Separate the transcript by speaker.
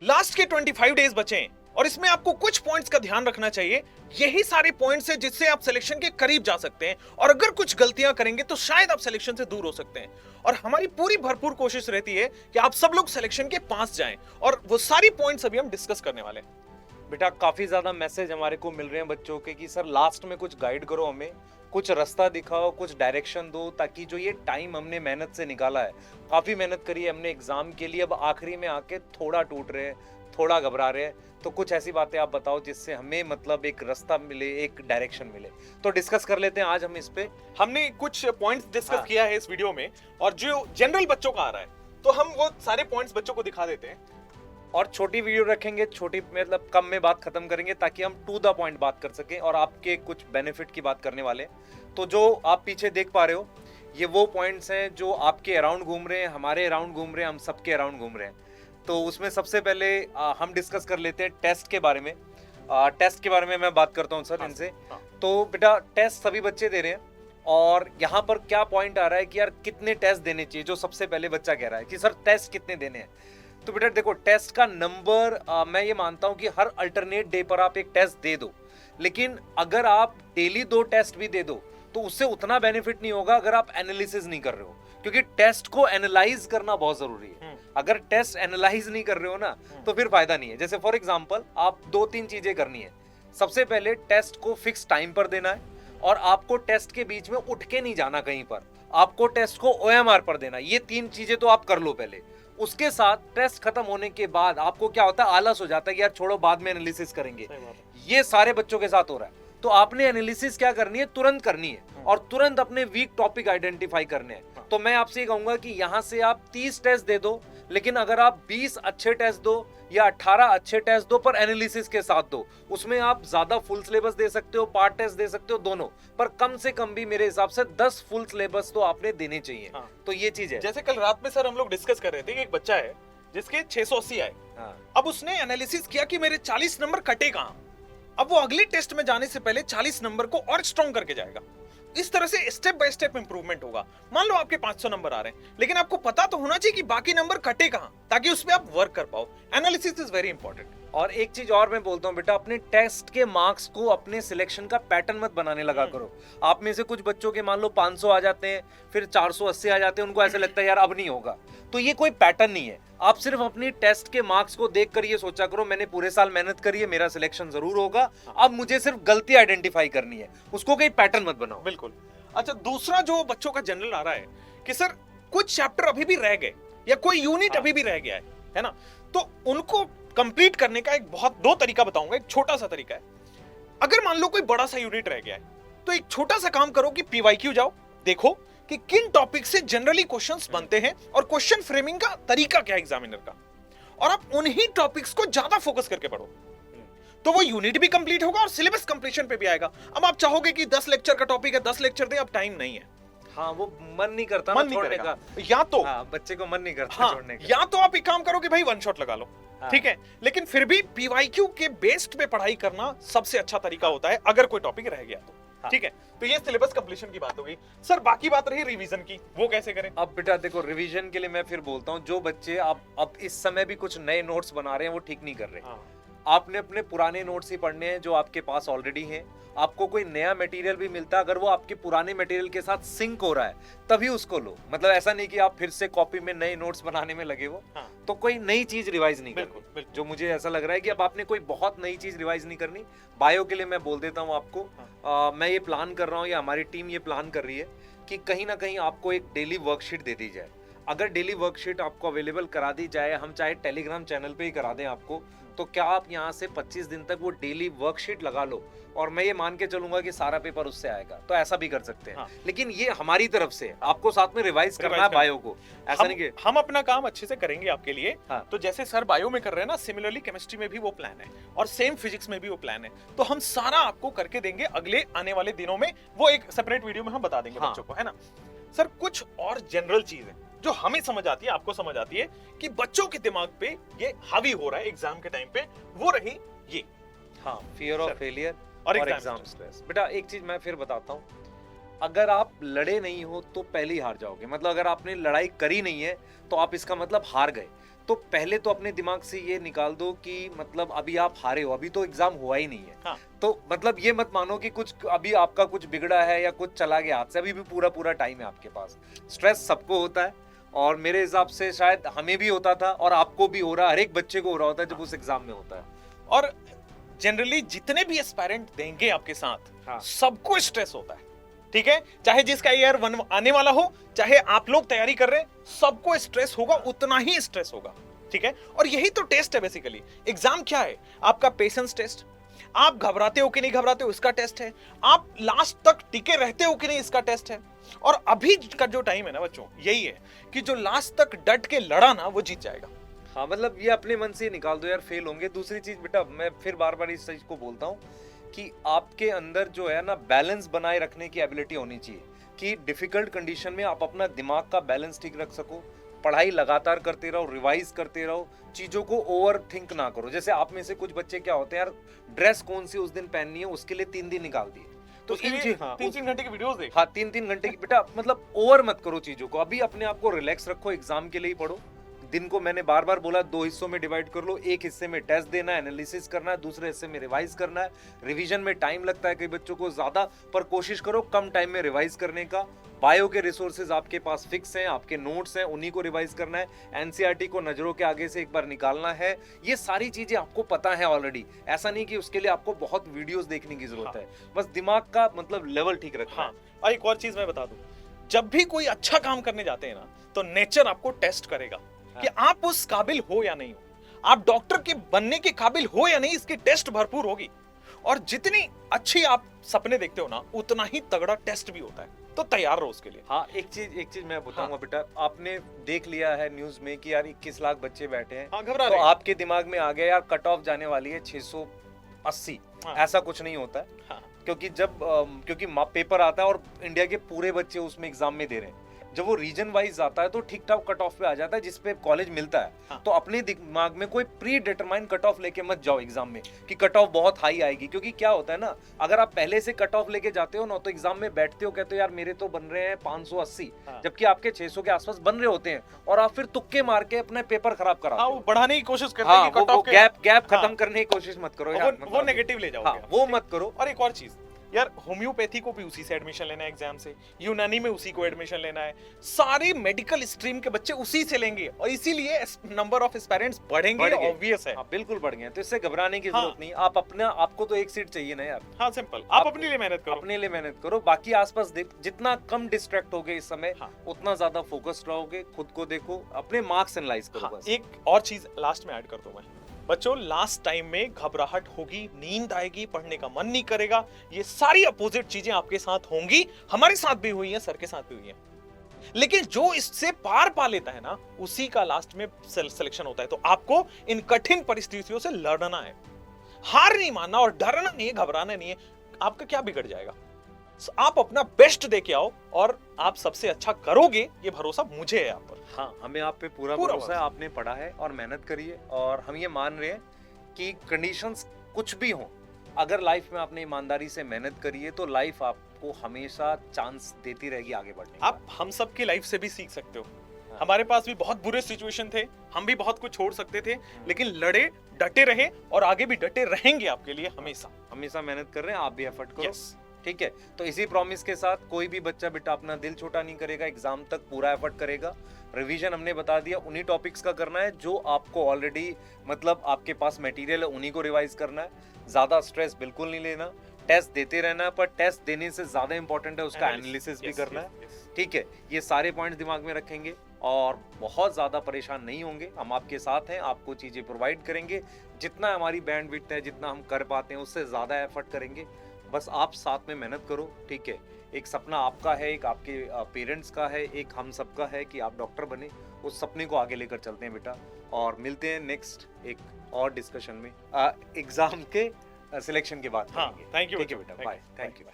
Speaker 1: Last के 25 days बचे हैं और इसमें आपको कुछ पॉइंट्स का ध्यान रखना चाहिए। यही सारे पॉइंट्स हैं जिससे आप सिलेक्शन के करीब जा सकते हैं और अगर कुछ गलतियां करेंगे तो शायद आप सिलेक्शन से दूर हो सकते हैं। और हमारी पूरी भरपूर कोशिश रहती है कि आप सब लोग सिलेक्शन के पास जाएं और वो सारी पॉइंट्स अभी हम डिस्कस करने वाले हैं।
Speaker 2: बेटा काफी ज्यादा मैसेज हमारे को मिल रहे हैं बच्चों के कि सर लास्ट में कुछ गाइड करो, हमें कुछ रास्ता दिखाओ, कुछ डायरेक्शन दो, ताकि जो ये टाइम हमने मेहनत से निकाला है, काफी मेहनत करी है हमने एग्जाम के लिए, अब आखिरी में आके थोड़ा टूट रहे हैं, थोड़ा घबरा रहे हैं। तो कुछ ऐसी बातें आप बताओ जिससे हमें मतलब एक रास्ता मिले, एक डायरेक्शन मिले। तो डिस्कस कर लेते हैं आज हम इस पे।
Speaker 1: हमने कुछ पॉइंट्स डिस्कस किया है इस वीडियो में और जो जनरल बच्चों का आ रहा है तो हम वो सारे पॉइंट्स बच्चों को दिखा देते हैं
Speaker 2: और छोटी वीडियो रखेंगे, छोटी मतलब कम में बात खत्म करेंगे ताकि हम टू द पॉइंट बात कर सकें और आपके कुछ बेनिफिट की बात करने वाले हैं। तो जो आप पीछे देख पा रहे हो ये वो पॉइंट्स हैं जो आपके अराउंड घूम रहे हैं, हमारे अराउंड घूम रहे हैं, हम सबके अराउंड घूम रहे हैं। तो उसमें सबसे पहले हम डिस्कस कर लेते हैं टेस्ट के बारे में। टेस्ट के बारे में मैं बात करता हूँ सर इनसे। तो बेटा टेस्ट सभी बच्चे दे रहे हैं और यहाँ पर क्या पॉइंट आ रहा है कि यार कितने टेस्ट देने चाहिए। जो सबसे पहले बच्चा कह रहा है कि सर टेस्ट कितने देने हैं। तो बेटा देखो टेस्ट का नंबर मैं ये मानता हूँ कि हर अल्टरनेट डे पर आप एक टेस्ट दे दो, लेकिन अगर आप डेली 2 टेस्ट भी दे दो तो उससे उतना बेनिफिट नहीं होगा अगर आप एनालिसिस नहीं कर रहे हो, क्योंकि टेस्ट को एनालाइज करना बहुत जरूरी है। अगर टेस्ट एनालाइज नहीं कर रहे हो ना तो फिर फायदा नहीं है। जैसे फॉर एग्जांपल आप 2-3 चीजें करनी है। सबसे पहले टेस्ट को फिक्स टाइम पर देना है और आपको टेस्ट के बीच में उठ के नहीं जाना कहीं पर, आपको टेस्ट को OMR पर देना। ये 3 चीजें तो आप कर लो पहले। उसके साथ टेस्ट खत्म होने के बाद आपको क्या होता है, आलस हो जाता है कि यार छोड़ो बाद में एनालिसिस करेंगे। ये सारे बच्चों के साथ हो रहा है। तो आपने एनालिसिस क्या करनी है, तुरंत करनी है और तुरंत अपने वीक टॉपिक आइडेंटिफाई करने हैं। तो मैं आपसे कहूंगा कि यहां से आप 30 टेस्ट दे दो, लेकिन अगर आप 20 अच्छे टेस्ट दो या 18 अच्छे टेस्ट दो पर एनालिसिस के साथ दो, उसमें आप ज्यादा फुल सिलेबस दे सकते हो, पार्ट टेस्ट दे सकते हो, दोनों, पर कम से कम भी मेरे हिसाब से 10 फुल सिलेबस तो आपने देने चाहिए। तो ये चीज है।
Speaker 1: जैसे कल रात में सर हम लोग डिस्कस कर रहे थे कि एक बच्चा है जिसके 680 आए। अब उसने एनालिसिस किया कि मेरे 40 नंबर कटे कहां। अब वो अगले टेस्ट में जाने से पहले 40 नंबर को और स्ट्रॉन्ग करके जाएगा। इस तरह से स्टेप बाय स्टेप इंप्रूवमेंट होगा। मान लो आपके 500 नंबर आ रहे हैं, लेकिन आपको पता तो होना चाहिए कि बाकी नंबर कटे कहां, ताकि उस पे आप वर्क कर पाओ। Analysis is very important.
Speaker 2: और एक चीज और मैं बोलता हूँ बेटा, अपने टेस्ट के मार्क्स को अपने सिलेक्शन का पैटर्न मत बनाने लगा करो। आप में से कुछ बच्चों के मान लो 500 आ जाते हैं, फिर 480 आ जाते हैं, उनको ऐसे लगता है यार अब नहीं होगा। तो ये कोई पैटर्न नहीं है। आप सिर्फ अपनी टेस्ट के मार्क्स को देखकर ये सोचा करो मैंने पूरे साल मेहनत करी है, मेरा सिलेक्शन जरूर होगा, अब मुझे सिर्फ गलती आइडेंटिफाई करनी है, उसको कोई पैटर्न मत बनाओ।
Speaker 1: बिल्कुल। अच्छा, दूसरा जो बच्चों का जनरल आ रहा है कि सर कुछ चैप्टर अभी भी रह गए या कोई यूनिट अभी भी रह गया है ना, तो उनको कंप्लीट करने का एक बहुत 2 तरीका बताऊंगा। एक छोटा सा तरीका है, अगर मान लो कोई बड़ा सा यूनिट रह गया है तो एक छोटा सा काम करो कि PYQ जाओ, देखो कि किन टॉपिक से जनरली क्वेश्चंस बनते हैं और क्वेश्चन फ्रेमिंग का तरीका क्या है एग्जामिनर का, और आप उन्हीं टॉपिक्स को ज्यादा फोकस करके पढ़ो। तो वो यूनिट भी कंप्लीट होगा और सिलेबस कंप्लीशन पे भी आएगा। अब आप चाहोगे कि 10 लेक्चर का टॉपिक है 10 लेक्चर दे, अब टाइम नहीं है।
Speaker 2: हाँ, वो मन नहीं करता
Speaker 1: मन नहीं
Speaker 2: छोड़ने का।
Speaker 1: या तो
Speaker 2: बच्चे को मन नहीं करता छोड़ने का।
Speaker 1: या तो आप एक काम करो कि भाई 1 शॉट लगा लो, ठीक है, लेकिन फिर भी PYQ के बेस्ड पे पढ़ाई करना सबसे अच्छा तरीका होता है अगर कोई टॉपिक रह गया तो। ठीक है, तो ये सिलेबस कंप्लीशन की बात हो गई। सर बाकी बात रही रिवीजन की, वो कैसे करें?
Speaker 2: अब बेटा देखो, रिवीजन के लिए मैं फिर बोलता हूँ, जो बच्चे अब इस समय भी कुछ नए नोट्स बना रहे हैं वो ठीक नहीं कर रहे। आपने अपने पुराने नोट्स ही पढ़ने हैं जो आपके पास ऑलरेडी हैं। आपको कोई नया मटेरियल भी मिलता है, अगर वो आपके पुराने मटेरियल के साथ सिंक हो रहा है तभी उसको लो। मतलब ऐसा नहीं कि आप फिर से कॉपी में नए नोट्स बनाने में लगे हो। तो कोई नई चीज रिवाइज नहीं करनी। जो मुझे ऐसा लग रहा है कि अब आपने कोई बहुत नई चीज रिवाइज नहीं करनी। बायो के लिए मैं बोल देता हूँ आपको, मैं ये प्लान कर रहा हूँ या हमारी टीम ये प्लान कर रही है कि कहीं ना कहीं आपको एक डेली वर्कशीट दे दी जाए। अगर डेली वर्कशीट आपको अवेलेबल करा दी जाए, हम चाहे टेलीग्राम चैनल पे ही करा दें आपको, तो क्या आप यहाँ से 25 दिन तक वो डेली वर्कशीट लगा लो और मैं ये मान के चलूंगा कि सारा पेपर उससे आएगा। तो ऐसा भी कर सकते हैं। लेकिन ये हमारी तरफ से आपको साथ में रिवाइज करना है बायो को। ऐसा नहीं कि
Speaker 1: हम अपना काम अच्छे से करेंगे आपके लिए। तो जैसे सर बायो में कर रहे हैं ना, सिमिलरली केमिस्ट्री में भी वो प्लान है और सेम फिजिक्स में भी वो प्लान है। तो हम सारा आपको करके देंगे अगले आने वाले दिनों में। वो एक सेपरेट वीडियो में हम बता देंगे बच्चों को, है ना। सर कुछ और जनरल चीज है जो हमें समझ आती है, आपको समझ आती है कि बच्चों के दिमाग पे ये हावी हो रहा है एग्जाम के टाइम पे, वो रही ये
Speaker 2: फियर ऑफ फेलियर और एग्जाम स्ट्रेस। बेटा एक चीज मैं फिर बताता हूँ, अगर आप लड़े नहीं हो तो पहले ही हार जाओगे। मतलब अगर आपने लड़ाई करी नहीं है तो आप इसका मतलब हार गए। तो पहले तो अपने दिमाग से ये निकाल दो कि मतलब अभी आप हारे हो, अभी तो एग्जाम हुआ ही नहीं है।
Speaker 1: हाँ।
Speaker 2: तो मतलब ये मत मानो कि कुछ अभी आपका कुछ बिगड़ा है या कुछ चला गया हाथ से, अभी भी पूरा पूरा टाइम है आपके पास। स्ट्रेस सबको होता है और मेरे हिसाब से शायद हमें भी होता था और आपको भी हो रहा, हर एक बच्चे को हो रहा होता है जब उस एग्जाम में होता है।
Speaker 1: और जनरली जितने भी एस्पायरेंट देंगे आपके साथ,
Speaker 2: हाँ।
Speaker 1: सबको स्ट्रेस होता है, ठीक है? चाहे जिसका ईयर 1 आने वाला हो, चाहे आप लोग तैयारी कर रहे हैं, सबको स्ट्रेस होगा, उतना ही स्ट्रेस होगा, ठीक है? और यही तो टेस्ट है बेसिकली। एग्जाम क्या है? आपका पेशेंस टेस्ट। आप घबराते हो कि नहीं घबराते हो, इसका टेस्ट है। आप लास्ट तक टिके रहते हो कि नहीं, इसका टेस्ट है। और अभी का जो टाइम है ना बच्चों, यही है कि जो लास्ट तक डट के लड़ा ना, वो जीत जाएगा।
Speaker 2: हाँ, मतलब ये अपने मन से निकाल दो यार, फेल होंगे। दूसरी चीज बेटा, मैं फिर बार बार इस चीज को बोलता हूँ कि आपके अंदर जो है ना, बैलेंस बनाए रखने की एबिलिटी होनी चाहिए कि डिफिकल्ट कंडीशन में आप अपना दिमाग का बैलेंस ठीक रख सको। पढ़ाई लगातार करते रहो, रिवाइज करते रहो, चीजों को ओवर थिंक ना करो। जैसे आप में से कुछ बच्चे क्या होते हैं यार, ड्रेस कौन सी उस दिन पहननी है उसके लिए 3 दिन निकाल दिए। तो इन चीज, हाँ,
Speaker 1: 3-3 घंटे की वीडियोस देख।
Speaker 2: हाँ, 3-3 घंटे की। बेटा मतलब ओवर मत करो चीजों को, अभी अपने आप को रिलैक्स रखो, एग्जाम के लिए ही पढ़ो। दिन को मैंने बार बार बोला 2 हिस्सों में डिवाइड कर लो। एक हिस्से में टेस्ट देना है, एनालिसिस करना है, दूसरे हिस्से में रिवाइज करना है। रिवीजन में टाइम लगता है कई बच्चों को ज्यादा, पर कोशिश करो कम टाइम में रिवाइज करने का। बायो के रिसोर्सेज आपके पास फिक्स हैं, आपके नोट्स हैं, उन्हीं को रिवाइज करना है। एनसीईआरटी को नजरों के आगे से एक बार निकालना है। ये सारी चीजें आपको पता है ऑलरेडी, ऐसा नहीं कि उसके लिए आपको बहुत वीडियोस देखने की जरूरत है। बस दिमाग का मतलब लेवल ठीक रखना।
Speaker 1: हाँ, और एक और चीज मैं बता दूं, जब भी कोई अच्छा काम करने जाते हैं ना, तो नेचर आपको टेस्ट करेगा कि आप उस काबिल हो या नहीं हो, आप डॉक्टर के बनने के काबिल हो या नहीं, इसकी टेस्ट भरपूर होगी। और जितनी अच्छी आप सपने देखते हो ना, उतना ही तगड़ा टेस्ट भी होता है, तो तैयार रहो उसके लिए।
Speaker 2: हाँ, एक चीज मैं बताऊंगा बेटा, आपने देख लिया है न्यूज में कि यार 21 लाख बच्चे बैठे हैं।
Speaker 1: हाँ, घबरा
Speaker 2: तो
Speaker 1: रहे।
Speaker 2: आपके दिमाग में आ गया यार कट ऑफ जाने वाली है 680।
Speaker 1: हाँ।
Speaker 2: ऐसा कुछ नहीं होता है।
Speaker 1: हाँ।
Speaker 2: क्योंकि पेपर आता है और इंडिया के पूरे बच्चे उसमें एग्जाम में दे रहे हैं। जब वो रीजन वाइज आता है तो ठीक ठाक कट ऑफ पे आ जाता है जिसपे कॉलेज मिलता है।
Speaker 1: हाँ।
Speaker 2: तो अपने दिमाग में कोई प्री डिटरमाइन कट ऑफ लेके मत जाओ एग्जाम में कि कट ऑफ बहुत हाई आएगी। क्योंकि क्या होता है ना, अगर आप पहले से कट ऑफ लेके जाते हो ना, तो एग्जाम में बैठते हो, कहते हो यार मेरे तो बन रहे हैं 580,
Speaker 1: हाँ।
Speaker 2: जबकि आपके 600 के आसपास बन रहे होते हैं, और आप फिर तुक्के मार के अपने पेपर खराब कराते
Speaker 1: हाँ,
Speaker 2: हो।
Speaker 1: वो बढ़ाने की कोशिश करते
Speaker 2: हाँ,
Speaker 1: हैं कि कट ऑफ
Speaker 2: गैप
Speaker 1: हाँ।
Speaker 2: खत्म करने की कोशिश मत करो यार,
Speaker 1: वो नेगेटिव ले जाओगे।
Speaker 2: हाँ, वो मत करो।
Speaker 1: और एक और चीज यार, होम्योपैथी को भी उसी से एडमिशन लेना है एग्जाम से, यूनानी में उसी को एडमिशन लेना है, सारे मेडिकल स्ट्रीम के बच्चे उसी से लेंगे, और इसीलिए नंबर ऑफ एस्पायरेंट्स बढ़ेंगे, ऑब्वियस है।
Speaker 2: हाँ, बिल्कुल बढ़ गए, तो इससे घबराने की
Speaker 1: हाँ।
Speaker 2: जरूरत नहीं। आप अपना, आपको तो एक सीट चाहिए ना यार।
Speaker 1: हाँ, सिंपल। आप अपने लिए मेहनत करो,
Speaker 2: अपने लिए मेहनत करो, बाकी आसपास जितना कम डिस्ट्रैक्ट होगे इस समय,
Speaker 1: हाँ।
Speaker 2: उतना ज्यादा फोकस्ड रहोगे, खुद को देखो, अपने मार्क्स एनालाइज करो।
Speaker 1: हाँ,
Speaker 2: बस
Speaker 1: एक और चीज लास्ट में ऐड कर दूं मैं, बच्चों लास्ट टाइम में घबराहट होगी, नींद आएगी, पढ़ने का मन नहीं करेगा, ये सारी अपोजिट चीजें आपके साथ होंगी, हमारे साथ भी हुई हैं, सर के साथ भी हुई हैं। लेकिन जो इससे पार पा लेता है ना, उसी का लास्ट में सिलेक्शन होता है। तो आपको इन कठिन परिस्थितियों से लड़ना है, हार नहीं मानना और डरना नहीं है, घबराना नहीं है। आपका क्या बिगड़ जाएगा? आप अपना बेस्ट दे के आओ और आप सबसे अच्छा करोगे, ये भरोसा मुझे है आप पर।
Speaker 2: हाँ, हमें आप पे पूरा भरोसा है। आपने पढ़ा है और मेहनत करी है, और हम ये मान रहे हैं कि कंडीशंस कुछ भी हो, अगर लाइफ में आपने ईमानदारी से मेहनत करी है तो लाइफ आपको हमेशा चांस देती रहेगी आगे बढ़ने का।
Speaker 1: आप हम सब की लाइफ से भी सीख सकते हो। हमारे पास भी बहुत बुरे सिचुएशन थे, हम भी बहुत कुछ छोड़ सकते थे, लेकिन लड़े, डटे रहे और आगे भी डटे रहेंगे आपके लिए हमेशा
Speaker 2: मेहनत कर रहे हैं, आप भी एफर्ट करो।
Speaker 1: Yes.
Speaker 2: ठीक है, तो इसी प्रॉमिस के साथ कोई भी बच्चा बेटा अपना दिल छोटा नहीं करेगा, एग्जाम तक पूरा एफर्ट करेगा। रिवीजन हमने बता दिया, उन्हीं टॉपिक्स का करना है जो आपको ऑलरेडी मतलब आपके पास मटेरियल है, उन्हीं को रिवाइज करना है। ज्यादा स्ट्रेस बिल्कुल नहीं लेना, टेस्ट देते रहना है, पर टेस्ट देने से ज्यादा इंपॉर्टेंट है उसका एनालिसिस भी करना है। ठीक है, ये सारे पॉइंट्स दिमाग में रखेंगे और बहुत ज्यादा परेशान नहीं होंगे। हम आपके साथ हैं, आपको चीजें प्रोवाइड करेंगे, जितना हमारी बैंडविड्थ है, जितना हम कर पाते हैं उससे ज्यादा एफर्ट करेंगे। बस आप साथ में मेहनत करो। ठीक है, एक सपना आपका है, एक आपके पेरेंट्स का है, एक हम सबका है कि आप डॉक्टर बने। उस सपने को आगे लेकर चलते हैं बेटा, और मिलते हैं नेक्स्ट एक और डिस्कशन में एग्जाम के सिलेक्शन के बाद।
Speaker 1: हाँ, थैंक यू
Speaker 2: बेटा, बाय, थैंक यू।